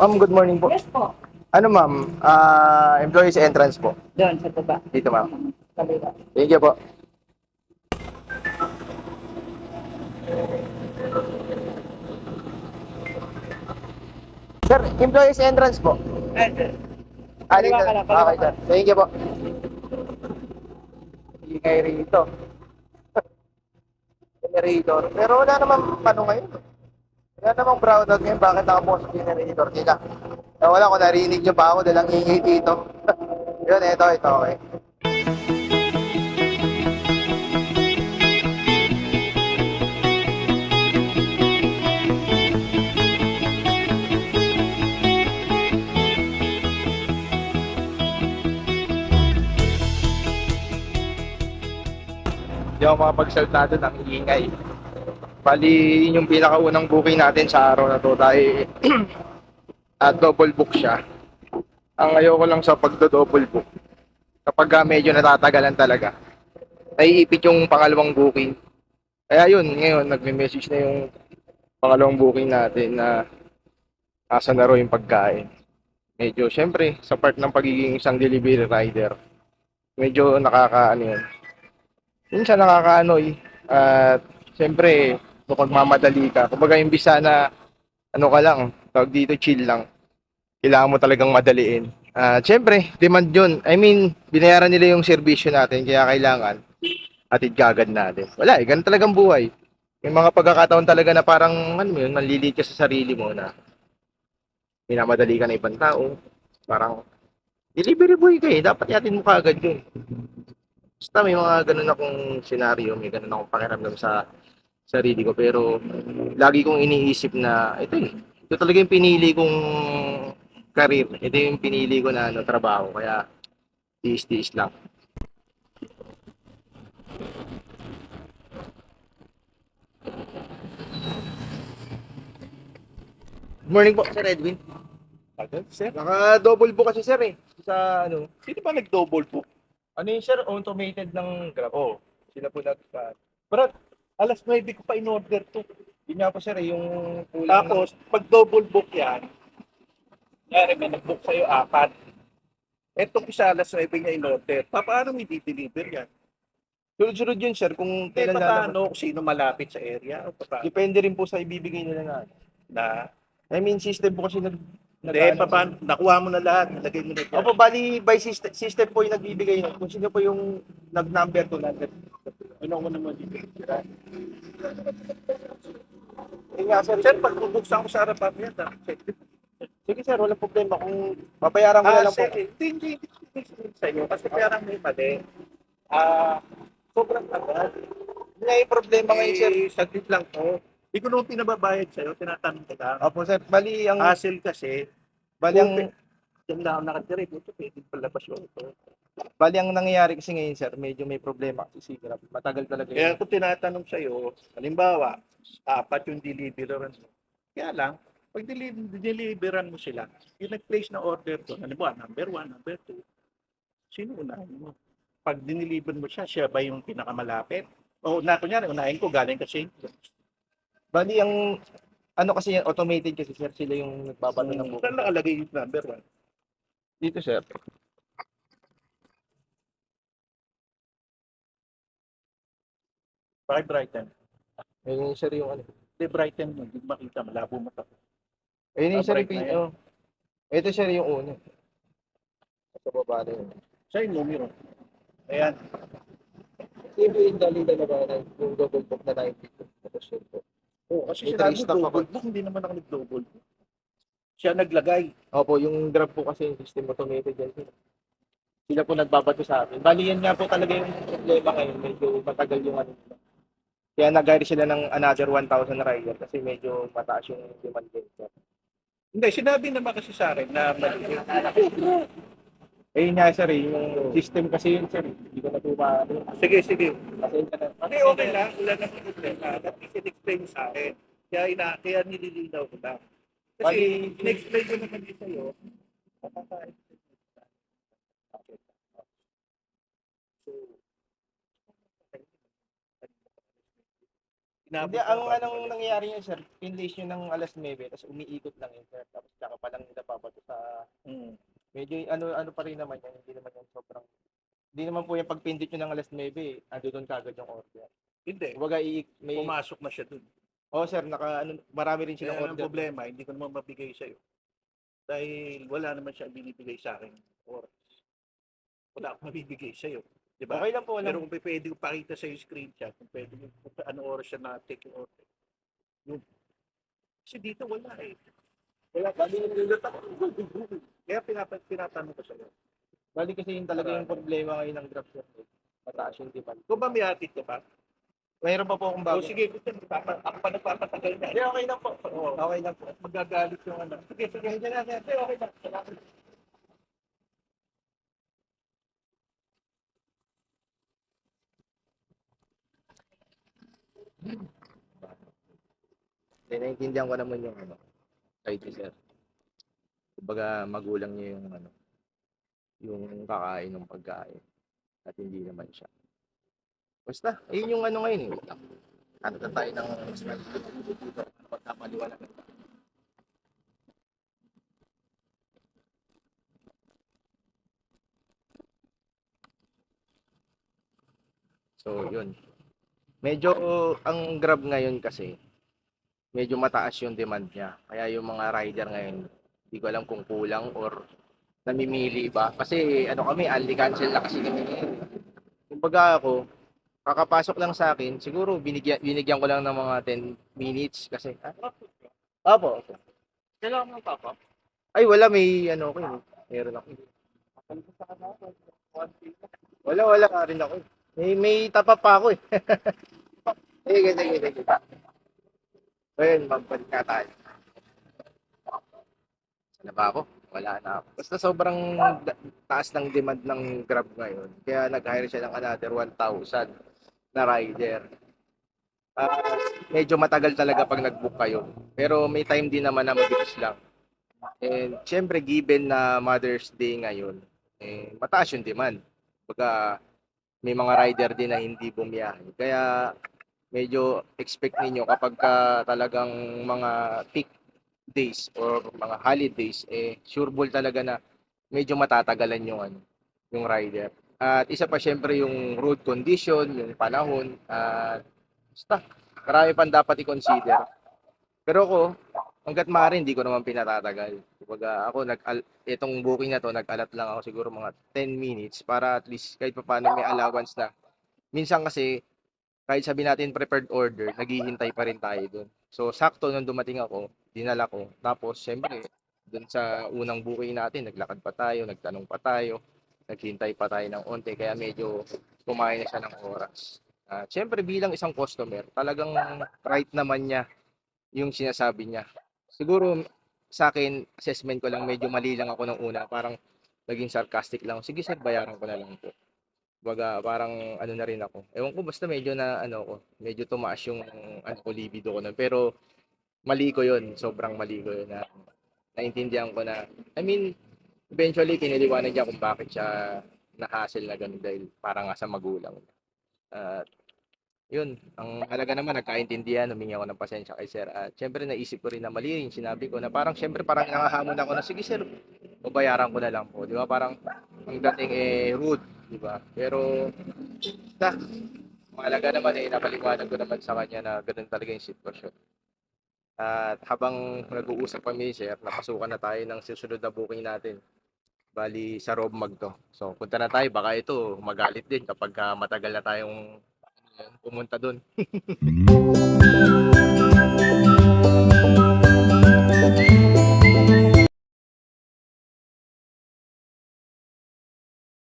Ma'am, good morning po. Yes po. Ano ma'am, employees entrance po. Doon sa baba. Dito ma'am. Kabila. Thank you po. Sir, employees entrance po. Dito. Dito. Kaliwa ka lang, Okay, kaliwa sir. ka. Thank you po. Ingay rito. Generator. Pero wala namang ano ngayon. Wala namang brownout ngayon. Bakit nakabukas yung generator nila? Wala ko narinig nyo pa ako dahil ang ingay dito. Yun, ito, okay. Hindi ako makapagsalta doon, ang ingay. Bali, yun yung pinakaunang booking natin sa araw na to dahil at double book siya. Ang ayoko lang sa pagdo-double book, kapag medyo natatagalan talaga, naiipit yung pangalawang booking. Kaya yun, ngayon nagme-message na yung pangalawang booking natin na nasa na raw yung pagkain. Medyo, syempre, sa part ng pagiging isang delivery rider, medyo nakakaano yun. Minsan nakakaanoy. At syempre, kung magmamadali ka, kumbaga imbis na ano ka lang, tawag dito chill lang, kailangan mo talagang madaliin. Syempre, demand yun. I mean, binayaran nila yung serbisyo natin, kaya kailangan atid kagad natin. Wala eh, ganun talagang buhay. May mga pagkakataon talaga na parang, ano mo yun, manlilit ka sa sarili mo na minamadali ka na ibang tao. Parang, delivery boy ka eh, dapat yatin mo kagad yun. Basta may mga ganun akong senaryo, may ganun akong pakiramdam sa sarili ko. Pero lagi kong iniisip na ito talaga yung pinili kong career. Ito yung pinili ko na trabaho. Kaya tiis-tiis lang. Good morning po, Sir Edwin. Agad, sir? Naka-double book kasi sir eh. Sa ano, Sino ba nag-double book? ano yung sir, automated ng Grab. Oh, Sila po Brad, alas 9 ko pa in-order to. yun nga po sir eh, yung kulang Tapos, pag double book yan, yari may nag-book sa'yo 4. Etong isa alas 9 niya in-order. Paano may di-deliver yan? sunod-sunod yun sir kung kailan lalabas. Paano kung sino malapit sa area? O paano? Depende rin po sa ibibigay nila na. Na, I mean, system po kasi hindi, paano? Nakuha mo na lahat. Nalagay mo na dyan. Opo, bali by system po yung nagbibigay nun. Kung sino po yung nag-number to number. Ano mo naman deliver? Yun nga sir. Sir, pag bubuksan ko sa harapan niya, dapat check. Sige sir, walang problema. Kung babayaran ko na lang po. Sir, hindi sa'yo. Kasi parang may mali. Sobrang tagal. Yun nga yung problema ngayon sir. Saglit lang to. Hindi ko naman pinababayad sa'yo, tinatanong ko lang. Opo sir, bali ang Hassle kasi, bali ang diyan lang ako nakatira, ito pwede palabas yun ito. bali ang nangyayari kasi ngayon sir, medyo may problema kasi si Grab. Matagal talaga Kaya yun. kung tinatanong sa'yo, halimbawa, 4 yung deliveran mo. Kaya lang, pag deliveran mo sila, yung nag-place na order to, halimbawa, number 1, number 2, sino unahin mo? Pag diniliver mo siya, siya ba yung pinakamalapit? O kunyari, unahin ko, galing kasi. Bali ang ano kasi yan, automated kasi sir, sila yung nagbabato ng book. Saan nakalagay yung number 1? Dito sir. Bakit Brighton? Ayun sir yung ano. Hindi, Brighton mo, hindi makita, malabo mo pa. Ayun yung sir Bright yung na yan. oh. Ito sir yung una. Sa baba na yun. Siya yung numero. Ayan. Yung dali na ba na yung double book na 92. Tapos yun po. Oo, kasi May sinabi three mo stop double book, hindi naman ako nag-double book. Siya naglagay. Opo, yung Grab po kasi yung system automated yan. Sir. Sila po nagbabato sa akin. Bali yan nga po talaga yung problema ngayon. Medyo matagal yung ano. Kaya nag-hire sila ng another 1,000 rider kasi medyo mataas yung demand din. Sir. Hindi, sinabi naman kasi sa akin na mali. Eh yun nga sir, yung system kasi yun sir. Hindi ko na po maano. Sige, sige. Pasensya na. Okay, okay lang. Wala nang problema. At explain mo sa akin. Kaya nililinaw ko lang. Kasi Bali- in-explain ko naman din sa'yo. Makaka-explain ko sa akin. So, Hindi, ang anong nangyayari niya sir, pinlace nyo ng alas 9, tapos umiikot lang yun sir. Tapos tsaka palang medyo ano pa rin naman yan, hindi naman po yung pagpindot nyo ng alas 9, ando doon kagad yung order. Hindi. Kumbaga, may, Pumasok na siya dun. sir, marami rin silang Kaya ang order. problema, hindi ko naman mabigay sa'yo. Dahil wala naman siya binibigay sa akin oras. Wala akong mabibigay sa'yo. Di ba? Okay lang po, Pero kung pwede ko pakita sa screenshot, kung pwede mo, kung ano oras siya na-take yung order. Yun. Kasi dito wala eh. Wala kami nilulot ako. Kaya pinatanong ko sa'yo. Bali kasi yun talaga yung problema ngayon ng Grab, sir. Mataas yung demand. Kung ba may hatid ka pa? Mayroon pa po akong bago. O sige, ako pa nagpapatagal na. Hindi, okay lang po. Oo. Okay lang po. Magagalit yung ano. Sige, sige. Okay na, sir. Okay lang. Salamat. Naiintindihan ko naman yung side ni sir. Kumbaga magulang niya yung yung kakain ng pagkain at hindi naman siya. Basta, yun yung ngayon. Wait lang. Ano na tayo ng smell dito? Pagkapaliwanag. So, yun. Medyo, ang Grab ngayon kasi, medyo mataas yung demand niya. Kaya yung mga rider ngayon, hindi ko alam kung kulang or namimili ba. Kasi kami, only cancel na kasi kami ngayon. Kumbaga ako, kakapasok lang sa akin, siguro binigyan ko lang ng mga 10 minutes kasi. Opo. Kailangan mo pa pa? Ay, wala, may ko yun. Meron ako. Wala ka rin ako. May tapa pa ako eh. Sige. Ayun, magbalik na tayo. Ano ba ako? Wala na ako. Basta sobrang taas ng demand ng Grab ngayon. Kaya nag-hire siya ng another 1,000 na rider. Medyo matagal talaga pag nag-book kayo. Pero may time din naman na mabilis lang. And syempre, given na Mother's Day ngayon, mataas yung demand. Baga, may mga rider din na hindi bumiyahe. Kaya medyo expect ninyo kapag talagang mga peak days or mga holidays, sure ball talaga na medyo matatagalan yung rider. At isa pa syempre yung road condition, yung panahon, at basta, marami pang dapat i-consider. Pero ako, hanggat maaari, hindi ko naman pinatatagal. Kumbaga ako, itong booking na to, nag-alat lang ako siguro mga 10 minutes para at least kahit pa paano may allowance na. Minsan kasi, kahit sabi natin prepared order, naghihintay pa rin tayo dun. So, sakto nung dumating ako, dinala ko. Tapos, syempre, dun sa unang booking natin, naglakad pa tayo, nagtanong pa tayo, naghintay pa tayo ng onte, kaya medyo kumain na siya ng oras. Syempre, bilang isang customer, talagang right naman niya yung sinasabi niya. Siguro, sa akin, assessment ko lang, medyo mali lang ako ng una. Parang naging sarcastic lang. Sige sir, bayaran ko na lang po. Baga, parang na rin ako. Ewan ko, basta medyo na medyo tumaas yung libido ko nun. Pero mali ko yun, sobrang mali ko yun na naintindihan ko na, I mean, eventually piniliwanag niya kung bakit siya na-hassle na ganun dahil parang nga sa magulang. At yun, ang halaga naman nagkaintindihan, humingi ako ng pasensya kay sir. At syempre naisip ko rin na mali yung sinabi ko na parang syempre parang nangahamon ako na sige sir, babayaran ko na lang po. Di ba? Parang ang dating rude, di ba? Pero mahalaga naman napaliwanag ko naman sa kanya na ganun talaga yung sitwasyon. At habang nag-uusap kami, sir, napasukan na tayo ng susunod na booking natin. Bali, sa Robmag to. So, punta na tayo. Baka ito, magalit din kapag matagal na tayong pumunta doon.